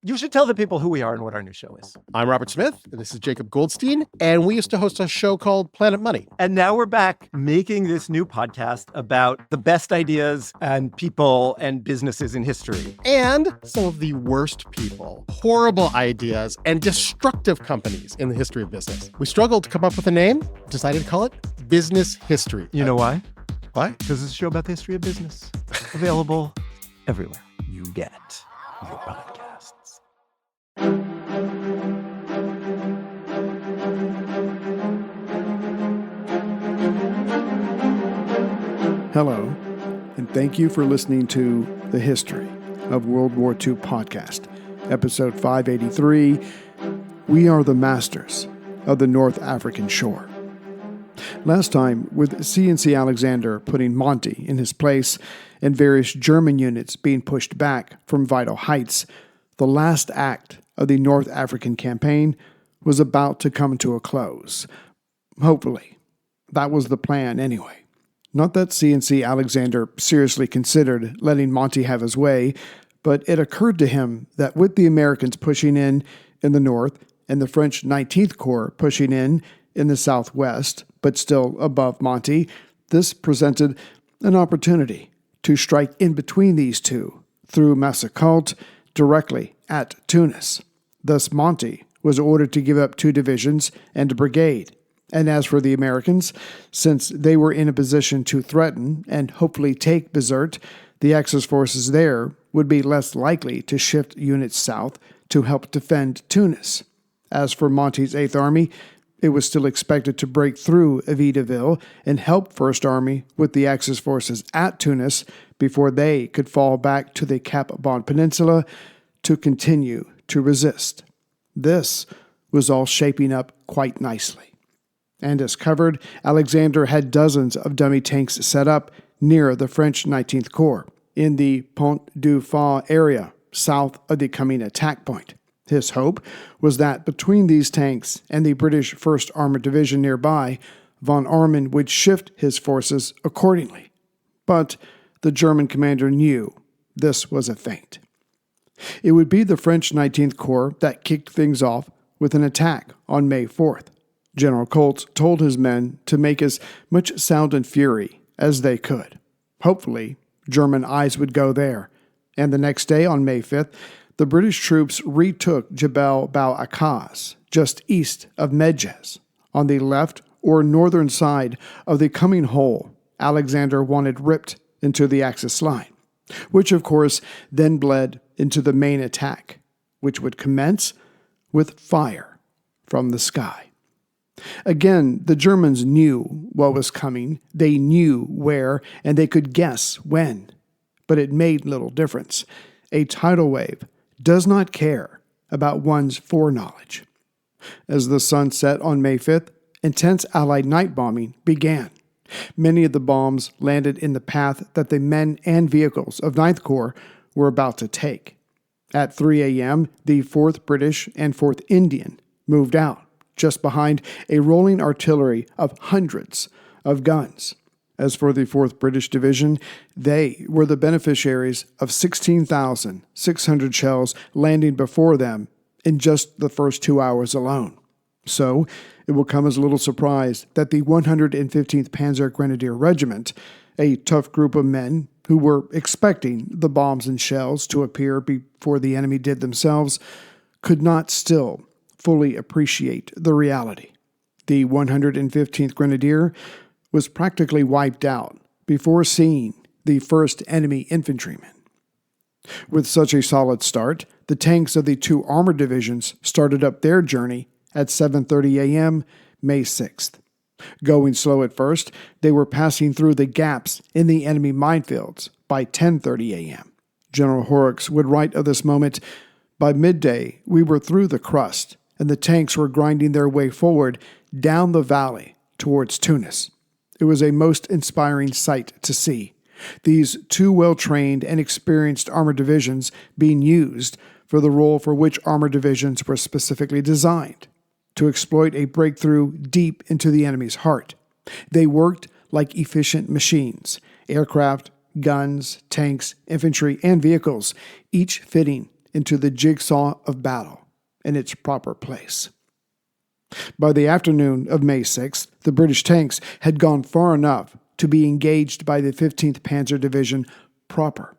You should tell the people who we are and what our new show is. I'm Robert Smith, and this is Jacob Goldstein, and we used to host a show called Planet Money. And now we're back making this new podcast about the best ideas and people and businesses in history. And some of the worst people, horrible ideas, and destructive companies in the history of business. We struggled to come up with a name, decided to call it Business History. You know why? Why? Because it's a show about the history of business. Available everywhere you get your podcasts. Hello, and thank you for listening to The History of World War II podcast, episode 583, We Are the Masters of the North African Shore. Last time, with C&C Alexander putting Monty in his place and various German units being pushed back from vital heights, the last act of the North African campaign was about to come to a close. Hopefully. That was the plan anyway. Not that C&C Alexander seriously considered letting Monty have his way, but it occurred to him that with the Americans pushing in the north and the French 19th Corps pushing in the southwest, but still above Monty, this presented an opportunity to strike in between these two through Massacalt directly at Tunis. Thus Monty was ordered to give up 2 divisions and a brigade. And as for the Americans, since they were in a position to threaten and hopefully take Bizerte, the Axis forces there would be less likely to shift units south to help defend Tunis. As for Monty's 8th Army, it was still expected to break through Avidaville and help 1st Army with the Axis forces at Tunis before they could fall back to the Cap Bon Peninsula to continue to resist. This was all shaping up quite nicely. And as covered, Alexander had dozens of dummy tanks set up near the French 19th Corps in the Pont du Fa area, south of the coming attack point. His hope was that between these tanks and the British 1st Armored Division nearby, von Arnim would shift his forces accordingly. But the German commander knew this was a feint. It would be the French 19th Corps that kicked things off with an attack on May 4th. General Colt told his men to make as much sound and fury as they could. Hopefully, German eyes would go there. And the next day, on May 5th, the British troops retook Jebel Bau Akaz, just east of Medjez. On the left or northern side of the coming hole, Alexander wanted ripped into the Axis line, which of course then bled into the main attack, which would commence with fire from the sky. Again, the Germans knew what was coming, they knew where, and they could guess when. But it made little difference. A tidal wave does not care about one's foreknowledge. As the sun set on May 5th, intense Allied night bombing began. Many of the bombs landed in the path that the men and vehicles of 9th Corps were about to take. At 3 a.m., the 4th British and 4th Indian moved out, just behind a rolling artillery of hundreds of guns. As for the 4th British Division, they were the beneficiaries of 16,600 shells landing before them in just the first 2 hours alone. So, it will come as little surprise that the 115th Panzer Grenadier Regiment, a tough group of men who were expecting the bombs and shells to appear before the enemy did themselves, could not still fully appreciate the reality. The 115th Grenadier was practically wiped out before seeing the first enemy infantrymen. With such a solid start, the tanks of the 2 armored divisions started up their journey at 7:30 a.m., May 6th. Going slow at first, they were passing through the gaps in the enemy minefields by 10:30 a.m. General Horrocks would write of this moment, "By midday, we were through the crust, and the tanks were grinding their way forward down the valley towards Tunis. It was a most inspiring sight to see. These 2 well-trained and experienced armored divisions being used for the role for which armored divisions were specifically designed, to exploit a breakthrough deep into the enemy's heart. They worked like efficient machines, aircraft, guns, tanks, infantry, and vehicles, each fitting into the jigsaw of battle in its proper place. By the afternoon of May 6th, the British tanks had gone far enough to be engaged by the 15th Panzer Division proper.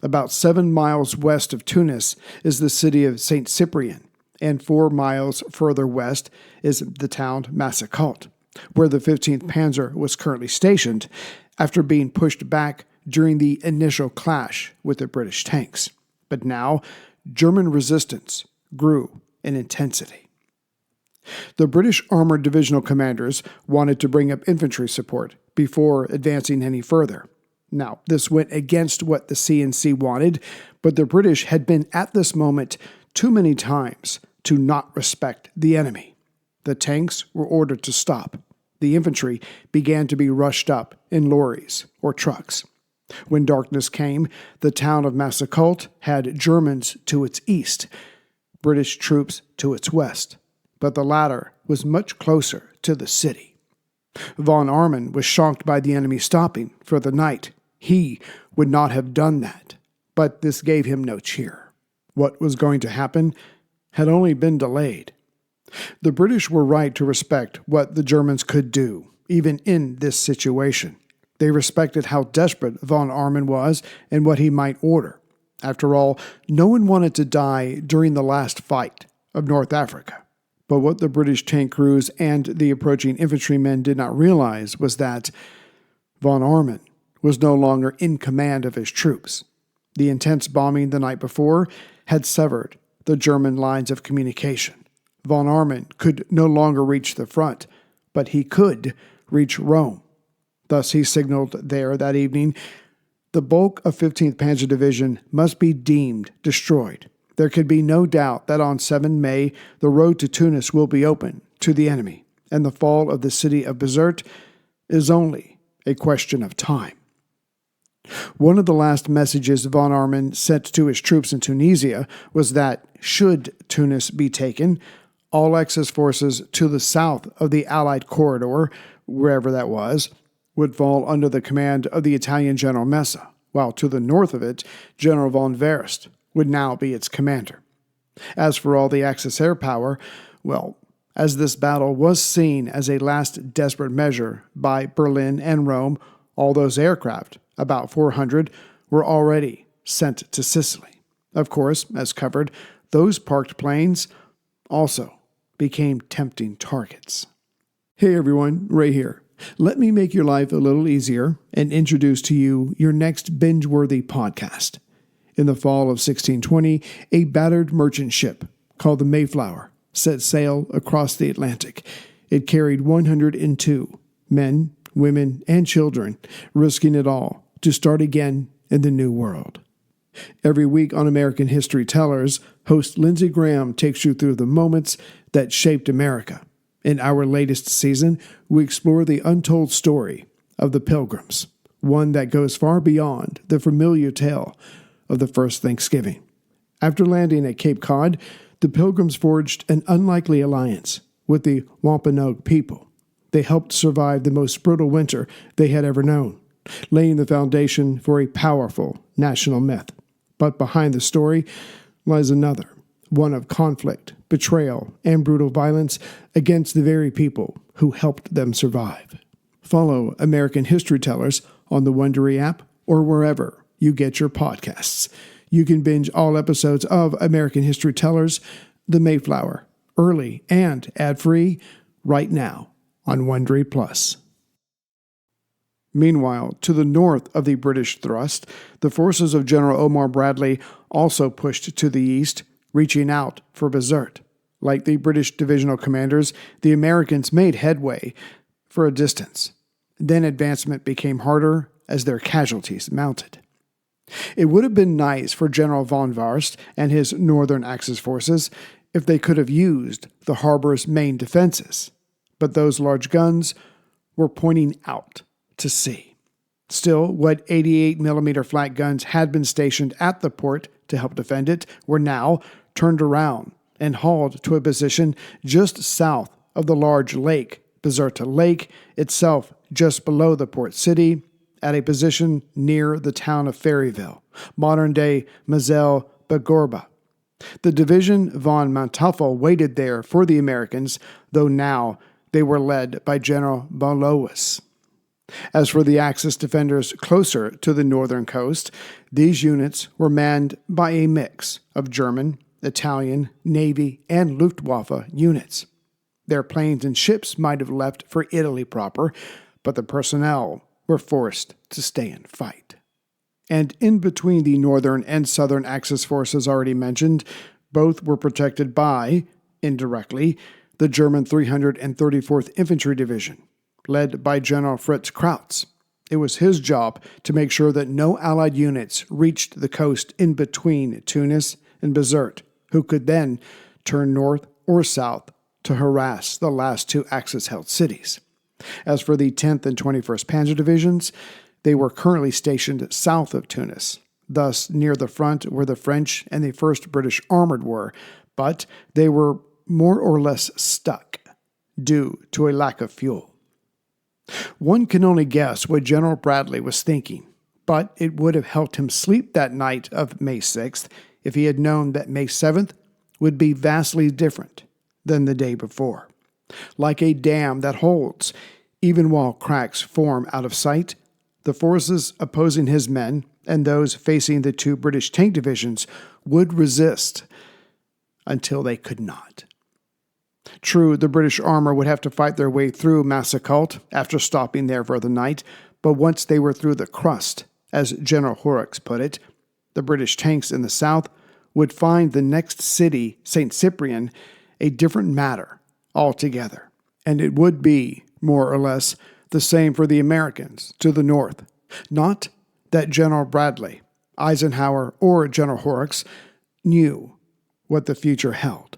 About 7 miles west of Tunis is the city of St. Cyprian, and 4 miles further west is the town Massacalt, where the 15th Panzer was currently stationed after being pushed back during the initial clash with the British tanks. But now, German resistance grew in intensity. The British armored divisional commanders wanted to bring up infantry support before advancing any further. Now, this went against what the CNC wanted, but the British had been at this moment too many times to not respect the enemy. The tanks were ordered to stop. The infantry began to be rushed up in lorries or trucks. When darkness came, the town of Massacalt had Germans to its east, British troops to its west, but the latter was much closer to the city. Von Arnim was shocked by the enemy stopping for the night. He would not have done that, but this gave him no cheer. What was going to happen had only been delayed. The British were right to respect what the Germans could do, even in this situation. They respected how desperate von Arnim was and what he might order. After all, no one wanted to die during the last fight of North Africa. But what the British tank crews and the approaching infantrymen did not realize was that von Arnim was no longer in command of his troops. The intense bombing the night before had severed the German lines of communication. Von Arnim could no longer reach the front, but he could reach Rome. Thus he signaled there that evening, the bulk of 15th Panzer Division must be deemed destroyed. There could be no doubt that on 7 May, the road to Tunis will be open to the enemy, and the fall of the city of Bizerte is only a question of time. One of the last messages von Arnim sent to his troops in Tunisia was that, should Tunis be taken, all Axis forces to the south of the Allied corridor, wherever that was, would fall under the command of the Italian General Messa, while to the north of it, General von Verst would now be its commander. As for all the Axis air power, well, as this battle was seen as a last desperate measure by Berlin and Rome, all those aircraft, about 400, were already sent to Sicily. Of course, as covered, those parked planes also became tempting targets. Hey everyone, Ray here. Let me make your life a little easier and introduce to you your next binge-worthy podcast. In the fall of 1620, a battered merchant ship called the Mayflower set sail across the Atlantic. It carried 102 men, women, and children, risking it all to start again in the New World. Every week on American History Tellers, host Lindsey Graham takes you through the moments that shaped America. In our latest season, we explore the untold story of the Pilgrims, one that goes far beyond the familiar tale of the first Thanksgiving. After landing at Cape Cod, the Pilgrims forged an unlikely alliance with the Wampanoag people. They helped survive the most brutal winter they had ever known, laying the foundation for a powerful national myth. But behind the story lies another, one of conflict, betrayal, and brutal violence against the very people who helped them survive. Follow American History Tellers on the Wondery app or wherever you get your podcasts. You can binge all episodes of American History Tellers, The Mayflower, early and ad-free right now on Wondery Plus. Meanwhile, to the north of the British thrust, the forces of General Omar Bradley also pushed to the east, reaching out for Bizerte. Like the British divisional commanders, the Americans made headway for a distance. Then advancement became harder as their casualties mounted. It would have been nice for General von Verst and his Northern Axis forces if they could have used the harbor's main defenses, but those large guns were pointing out to sea. Still, what 88mm flat guns had been stationed at the port to help defend it were now turned around and hauled to a position just south of the large lake, Bizerte Lake, itself just below the port city, at a position near the town of Ferryville, modern-day Mazel Bagorba. The division von Manteuffel waited there for the Americans, though now they were led by General Bolois. As for the Axis defenders closer to the northern coast, these units were manned by a mix of German, Italian, Navy, and Luftwaffe units. Their planes and ships might have left for Italy proper, but the personnel were forced to stay and fight. And in between the northern and southern Axis forces already mentioned, both were protected by, indirectly, the German 334th Infantry Division, led by General Fritz Krautz. It was his job to make sure that no Allied units reached the coast in between Tunis and Bizerte, who could then turn north or south to harass the last two Axis-held cities. As for the 10th and 21st Panzer Divisions, they were currently stationed south of Tunis, thus near the front where the French and the 1st British Armored were, but they were more or less stuck due to a lack of fuel. One can only guess what General Bradley was thinking, but it would have helped him sleep that night of May 6th if he had known that May 7th would be vastly different than the day before. Like a dam that holds, even while cracks form out of sight, the forces opposing his men and those facing the two British tank divisions would resist until they could not. True, the British armor would have to fight their way through Massacult after stopping there for the night, but once they were through the crust, as General Horrocks put it, the British tanks in the south would find the next city, St. Cyprian, a different matter altogether. And it would be, more or less, the same for the Americans to the north. Not that General Bradley, Eisenhower, or General Horrocks knew what the future held.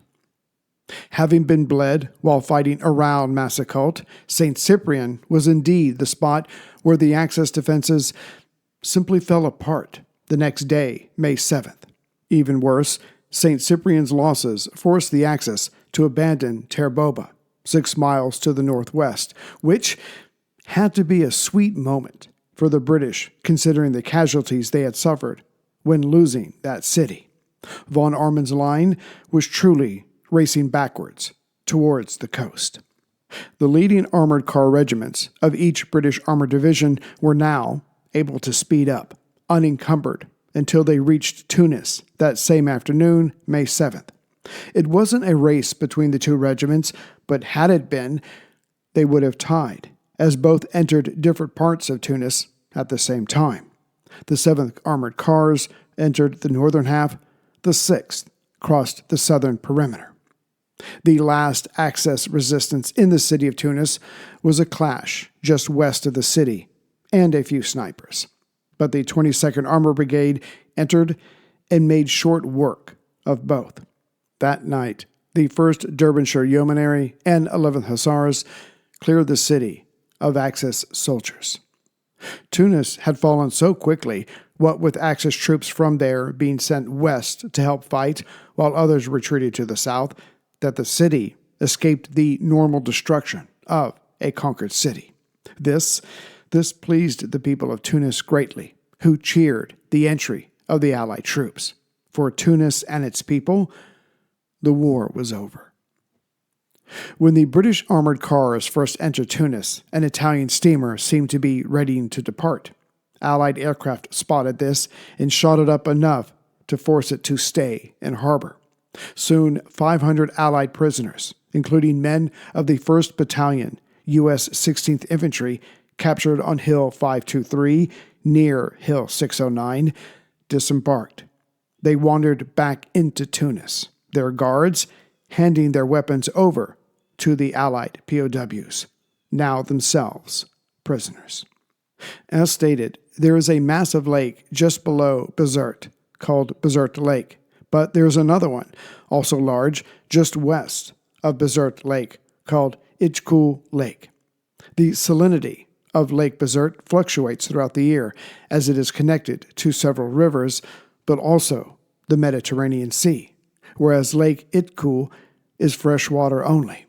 Having been bled while fighting around Massacult, St. Cyprian was indeed the spot where the Axis defenses simply fell apart the next day, May 7th. Even worse, St. Cyprian's losses forced the Axis to abandon Terboba, 6 miles to the northwest, which had to be a sweet moment for the British considering the casualties they had suffered when losing that city. Von Armand's line was truly racing backwards towards the coast. The leading armored car regiments of each British armored division were now able to speed up, unencumbered, until they reached Tunis that same afternoon, May 7th. It wasn't a race between the two regiments, but had it been, they would have tied, as both entered different parts of Tunis at the same time. The 7th Armored Cars entered the northern half, the 6th crossed the southern perimeter. The last Axis resistance in the city of Tunis was a clash just west of the city and a few snipers. But the 22nd Armor Brigade entered and made short work of both. That night, the 1st Derbyshire Yeomanry and 11th Hussars cleared the city of Axis soldiers. Tunis had fallen so quickly, what with Axis troops from there being sent west to help fight while others retreated to the south, that the city escaped the normal destruction of a conquered city. This pleased the people of Tunis greatly, who cheered the entry of the Allied troops. For Tunis and its people, the war was over. When the British armored cars first entered Tunis, an Italian steamer seemed to be readying to depart. Allied aircraft spotted this and shot it up enough to force it to stay in harbor. Soon, 500 Allied prisoners, including men of the 1st Battalion, U.S. 16th Infantry, captured on Hill 523 near Hill 609, disembarked. They wandered back into Tunis, their guards handing their weapons over to the Allied POWs, now themselves prisoners. As stated, there is a massive lake just below Bizerte called Bizerte Lake, but there's another one, also large, just west of Bizerte Lake called Ichkul Lake. The salinity of Lake Bizerte fluctuates throughout the year as it is connected to several rivers, but also the Mediterranean Sea, whereas Lake Ichkul is fresh water only.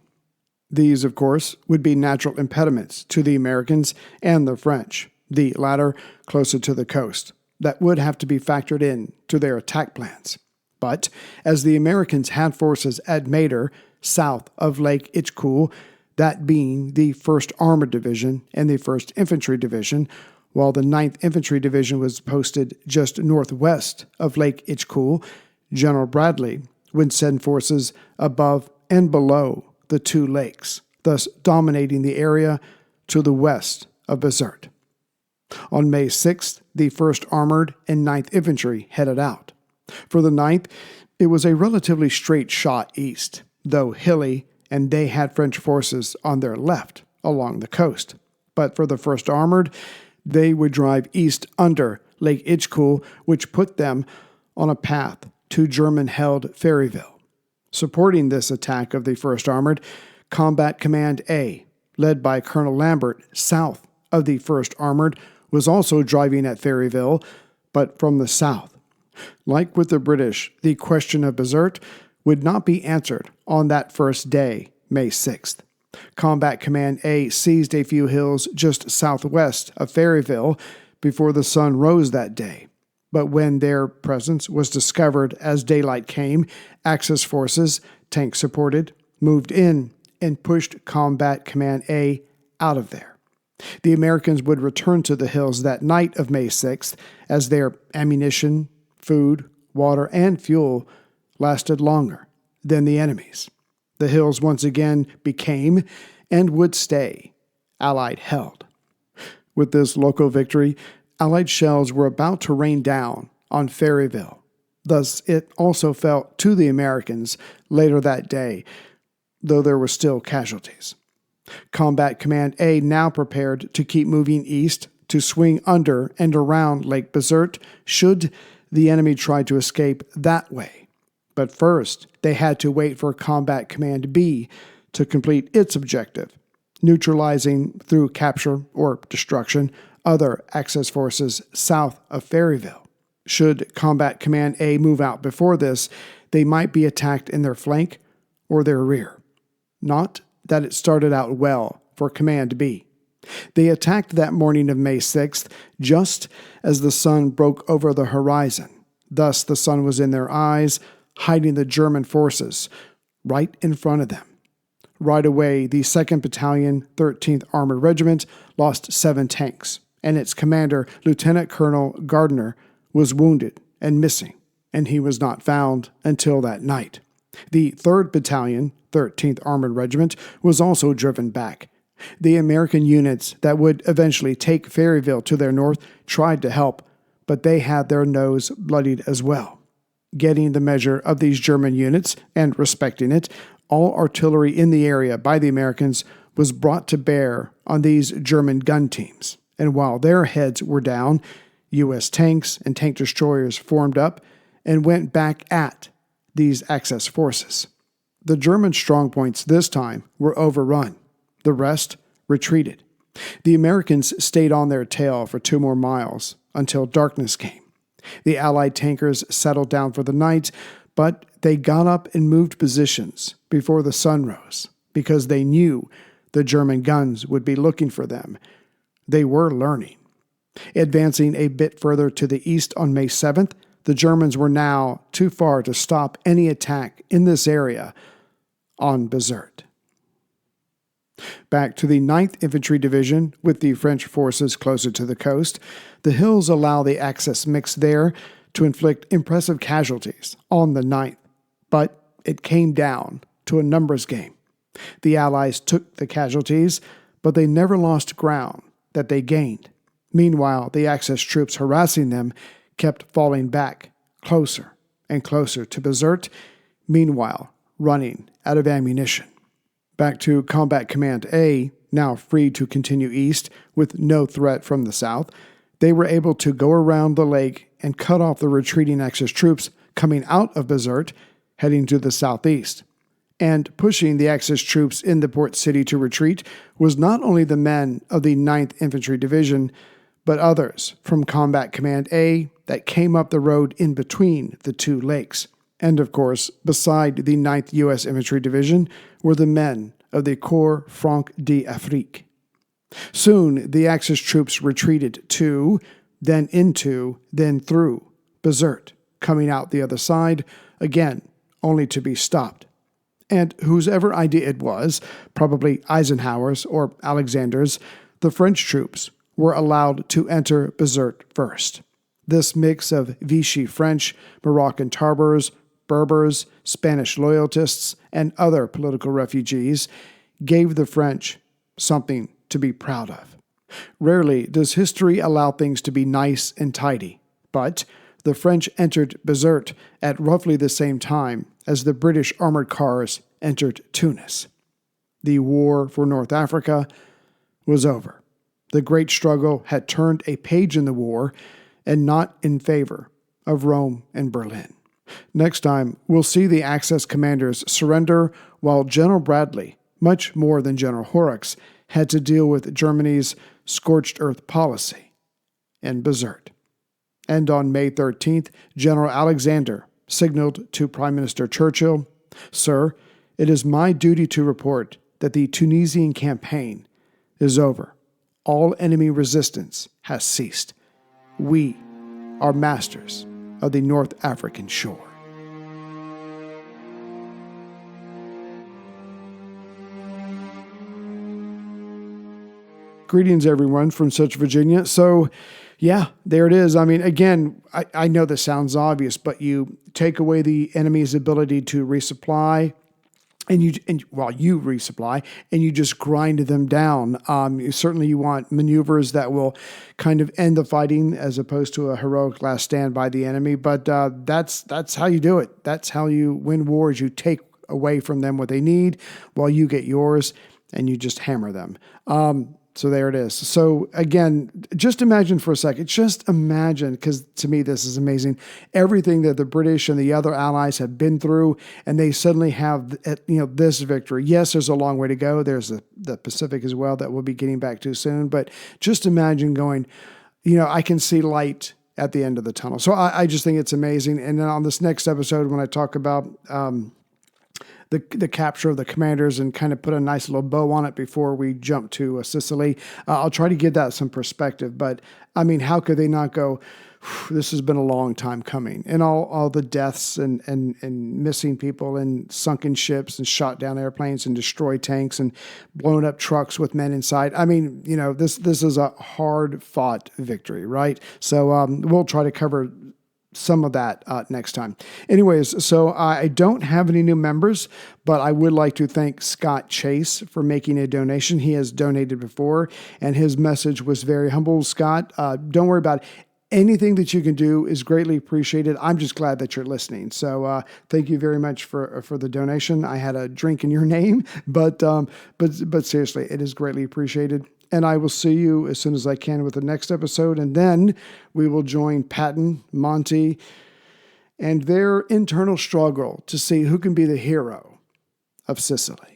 These, of course, would be natural impediments to the Americans and the French, the latter closer to the coast, that would have to be factored in to their attack plans. But as the Americans had forces at Mader, south of Lake Ichkul, that being the 1st Armored Division and the 1st Infantry Division, while the 9th Infantry Division was posted just northwest of Lake Ichkul, General Bradley would send forces above and below the two lakes, thus dominating the area to the west of Bizerte. On May 6th, the 1st Armored and 9th Infantry headed out. For the 9th, it was a relatively straight shot east, though hilly, and they had French forces on their left along the coast. But for the 1st Armored, they would drive east under Lake Ichkul, which put them on a path to German-held Ferryville. Supporting this attack of the 1st Armored, Combat Command A, led by Colonel Lambert, south of the 1st Armored, was also driving at Ferryville, but from the south. Like with the British, the question of Bizerte would not be answered on that first day, May 6th. Combat Command A seized a few hills just southwest of Ferryville before the sun rose that day. But when their presence was discovered as daylight came, Axis forces, tank-supported, moved in and pushed Combat Command A out of there. The Americans would return to the hills that night of May 6th as their ammunition, food, water, and fuel lasted longer than the enemy's. The hills once again became, and would stay, Allied held. With this local victory, Allied shells were about to rain down on Ferryville. Thus, it also fell to the Americans later that day, though there were still casualties. Combat Command A now prepared to keep moving east to swing under and around Lake Bizerte should the enemy try to escape that way. But first, they had to wait for Combat Command B to complete its objective, neutralizing through capture or destruction other Axis forces south of Ferryville. Should Combat Command A move out before this, they might be attacked in their flank or their rear. Not that it started out well for Command B. They attacked that morning of May 6th just as the sun broke over the horizon. Thus the sun was in their eyes, hiding the German forces right in front of them. Right away, the 2nd Battalion, 13th Armored Regiment lost 7 tanks, and its commander, Lieutenant Colonel Gardner, was wounded and missing, and he was not found until that night. The 3rd Battalion, 13th Armored Regiment, was also driven back. The American units that would eventually take Ferryville to their north tried to help, but they had their nose bloodied as well. Getting the measure of these German units and respecting it, all artillery in the area by the Americans was brought to bear on these German gun teams, and while their heads were down, U.S. tanks and tank destroyers formed up and went back at these Axis forces. The German strongpoints this time were overrun. The rest retreated. The Americans stayed on their tail for 2 more miles until darkness came. The Allied tankers settled down for the night, but they got up and moved positions before the sun rose because they knew the German guns would be looking for them. They were learning. Advancing a bit further to the east on May 7th, the Germans were now too far to stop any attack in this area on Bizerte. Back to the 9th Infantry Division, with the French forces closer to the coast, the hills allow the Axis mix there to inflict impressive casualties on the 9th, but it came down to a numbers game. The Allies took the casualties, but they never lost ground that they gained. Meanwhile, the Axis troops harassing them kept falling back closer and closer to Bizerte, meanwhile running out of ammunition. Back to Combat Command A, now free to continue east with no threat from the south, they were able to go around the lake and cut off the retreating Axis troops coming out of Bizerte, heading to the southeast. And pushing the Axis troops in the port city to retreat was not only the men of the 9th Infantry Division, but others from Combat Command A that came up the road in between the two lakes. And of course, beside the 9th U.S. Infantry Division were the men of the Corps Franc d'Afrique. Soon, the Axis troops retreated to, then into, then through Bizerte, coming out the other side again, only to be stopped. And whosever idea it was, probably Eisenhower's or Alexander's, the French troops were allowed to enter Bizerte first. This mix of Vichy French, Moroccan Tarbers, Berbers, Spanish loyalists, and other political refugees gave the French something to be proud of. Rarely does history allow things to be nice and tidy, but the French entered Bizerte at roughly the same time as the British armored cars entered Tunis. The war for North Africa was over. The great struggle had turned a page in the war and not in favor of Rome and Berlin. Next time, we'll see the Axis commanders surrender while General Bradley, much more than General Horrocks, had to deal with Germany's scorched earth policy in Bizerte. And on May 13th, General Alexander signaled to Prime Minister Churchill, "Sir, it is my duty to report that the Tunisian campaign is over. All enemy resistance has ceased. We are masters of the North African shore." Greetings, everyone, from such Virginia. So, yeah, there it is. I mean, again, I know this sounds obvious, but you take away the enemy's ability to resupply, and you resupply, and you just grind them down. Certainly, you want maneuvers that will kind of end the fighting, as opposed to a heroic last stand by the enemy. But that's how you do it. That's how you win wars. You take away from them what they need, while you get yours, and you just hammer them. So there it is. So again, just imagine for a second, because to me this is amazing, everything that the British and the other allies have been through, and they suddenly have this victory. Yes, there's a long way to go. There's the Pacific as well that we'll be getting back to soon. But just imagine going, I can see light at the end of the tunnel. So I just think it's amazing. And then on this next episode, when I talk about the capture of the commanders and kind of put a nice little bow on it before we jump to Sicily, I'll try to give that some perspective. But I mean, how could they not go, this has been a long time coming, and all the deaths and missing people and sunken ships and shot down airplanes and destroyed tanks and blown up trucks with men inside. I mean, this is a hard fought victory, right? So we'll try to cover some of that next time. Anyways, so I don't have any new members, but I would like to thank Scott Chase for making a donation. He has donated before, and his message was very humble. Scott, don't worry about it. Anything that you can do is greatly appreciated. I'm just glad that you're listening. So thank you very much for the donation. I had a drink in your name, but seriously, it is greatly appreciated. And I will see you as soon as I can with the next episode. And then we will join Patton, Monty, and their internal struggle to see who can be the hero of Sicily.